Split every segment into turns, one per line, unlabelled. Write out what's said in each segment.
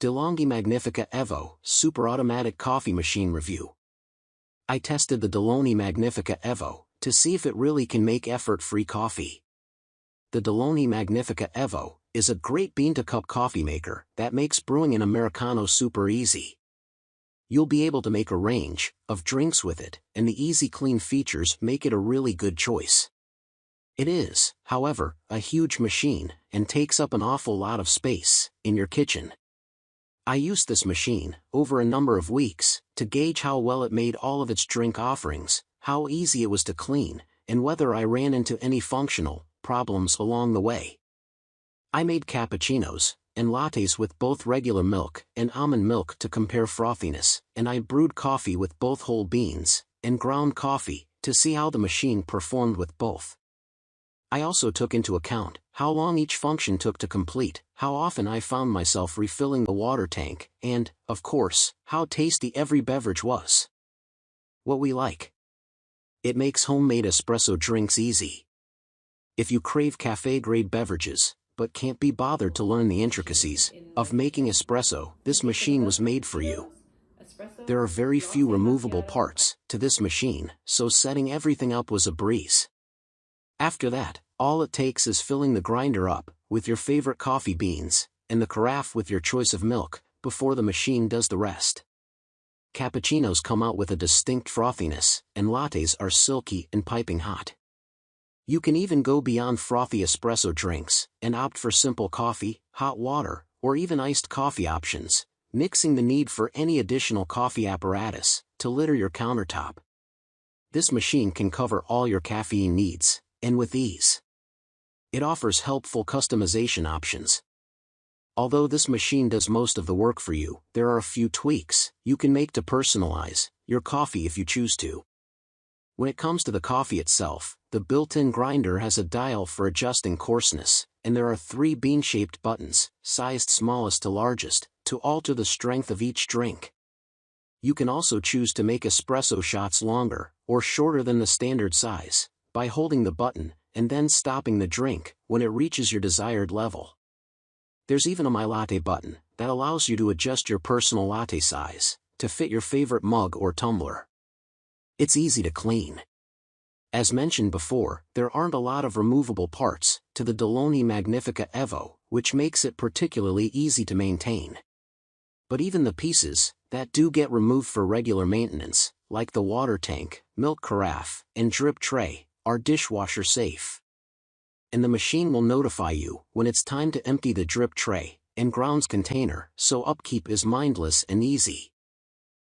Delonghi Magnifica Evo Superautomatic Coffee Machine Review. I tested the Delonghi Magnifica Evo to see if it really can make effort-free coffee. The Delonghi Magnifica Evo is a great bean-to-cup coffee maker that makes brewing an Americano super easy. You'll be able to make a range of drinks with it, and the easy clean features make it a really good choice. It is, however, a huge machine and takes up an awful lot of space in your kitchen. I used this machine over a number of weeks to gauge how well it made all of its drink offerings, how easy it was to clean, and whether I ran into any functional problems along the way. I made cappuccinos and lattes with both regular milk and almond milk to compare frothiness, and I brewed coffee with both whole beans and ground coffee to see how the machine performed with both. I also took into account how long each function took to complete, how often I found myself refilling the water tank, and, of course, how tasty every beverage was. What we like. It makes homemade espresso drinks easy. If you crave cafe-grade beverages, but can't be bothered to learn the intricacies of making espresso, this machine was made for you. There are very few removable parts to this machine, so setting everything up was a breeze. After that, all it takes is filling the grinder up with your favorite coffee beans, and the carafe with your choice of milk, before the machine does the rest. Cappuccinos come out with a distinct frothiness, and lattes are silky and piping hot. You can even go beyond frothy espresso drinks, and opt for simple coffee, hot water, or even iced coffee options, mixing the need for any additional coffee apparatus to litter your countertop. This machine can cover all your caffeine needs, and with ease. It offers helpful customization options. Although this machine does most of the work for you, there are a few tweaks you can make to personalize your coffee if you choose to. When it comes to the coffee itself, the built-in grinder has a dial for adjusting coarseness, and there are 3 bean-shaped buttons, sized smallest to largest, to alter the strength of each drink. You can also choose to make espresso shots longer or shorter than the standard size by holding the button and then stopping the drink when it reaches your desired level. There's even a My Latte button that allows you to adjust your personal latte size to fit your favorite mug or tumbler. It's easy to clean. As mentioned before, there aren't a lot of removable parts to the Delonghi Magnifica Evo, which makes it particularly easy to maintain. But even the pieces that do get removed for regular maintenance, like the water tank, milk carafe, and drip tray, are dishwasher safe. And the machine will notify you when it's time to empty the drip tray and grounds container, so upkeep is mindless and easy.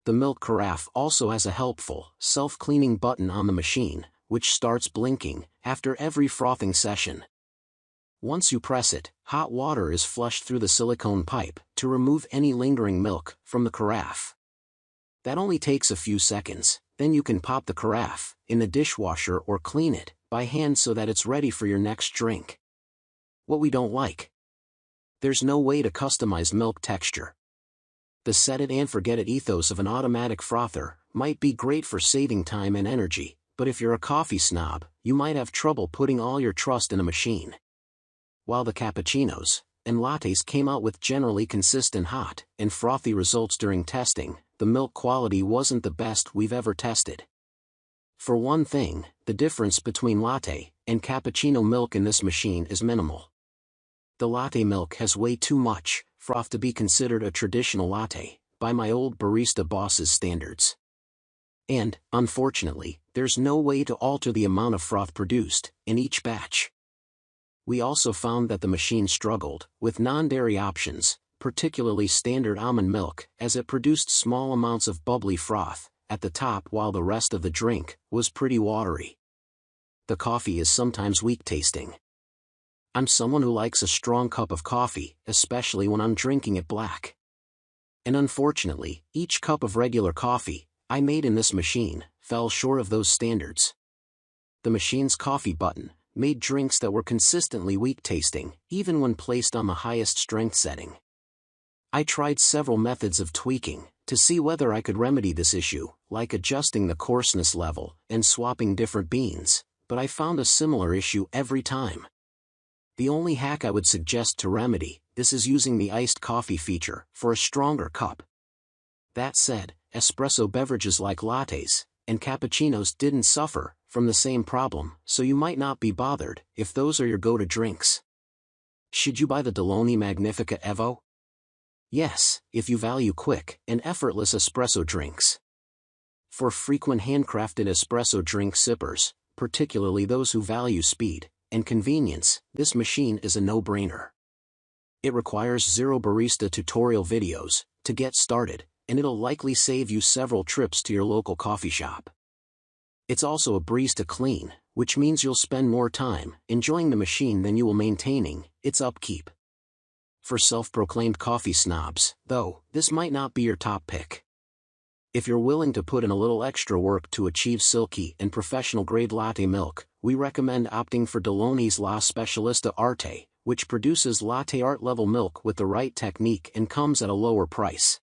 The milk carafe also has a helpful, self-cleaning button on the machine, which starts blinking after every frothing session. Once you press it, hot water is flushed through the silicone pipe to remove any lingering milk from the carafe. That only takes a few seconds, then you can pop the carafe in the dishwasher or clean it by hand so that it's ready for your next drink. What we don't like. There's no way to customize milk texture. The set it and forget it ethos of an automatic frother might be great for saving time and energy, but if you're a coffee snob, you might have trouble putting all your trust in a machine. While the cappuccinos and lattes came out with generally consistent hot and frothy results during testing, the milk quality wasn't the best we've ever tested. For one thing, the difference between latte and cappuccino milk in this machine is minimal. The latte milk has way too much froth to be considered a traditional latte by my old barista boss's standards. And, unfortunately, there's no way to alter the amount of froth produced in each batch. We also found that the machine struggled with non-dairy options, particularly standard almond milk, as it produced small amounts of bubbly froth at the top while the rest of the drink was pretty watery. The coffee is sometimes weak tasting. I'm someone who likes a strong cup of coffee, especially when I'm drinking it black. And unfortunately, each cup of regular coffee I made in this machine fell short of those standards. The machine's coffee button made drinks that were consistently weak tasting, even when placed on the highest strength setting. I tried several methods of tweaking to see whether I could remedy this issue, like adjusting the coarseness level and swapping different beans, but I found a similar issue every time. The only hack I would suggest to remedy this is using the iced coffee feature for a stronger cup. That said, espresso beverages like lattes and cappuccinos didn't suffer from the same problem, so you might not be bothered if those are your go-to drinks. Should you buy the Delonghi Magnifica Evo? Yes, if you value quick and effortless espresso drinks. For frequent handcrafted espresso drink sippers, particularly those who value speed and convenience, this machine is a no-brainer. It requires 0 barista tutorial videos to get started, and it'll likely save you several trips to your local coffee shop. It's also a breeze to clean, which means you'll spend more time enjoying the machine than you will maintaining its upkeep. For self-proclaimed coffee snobs, though, this might not be your top pick. If you're willing to put in a little extra work to achieve silky and professional-grade latte milk, we recommend opting for Delonghi's La Specialista Arte, which produces latte art-level milk with the right technique and comes at a lower price.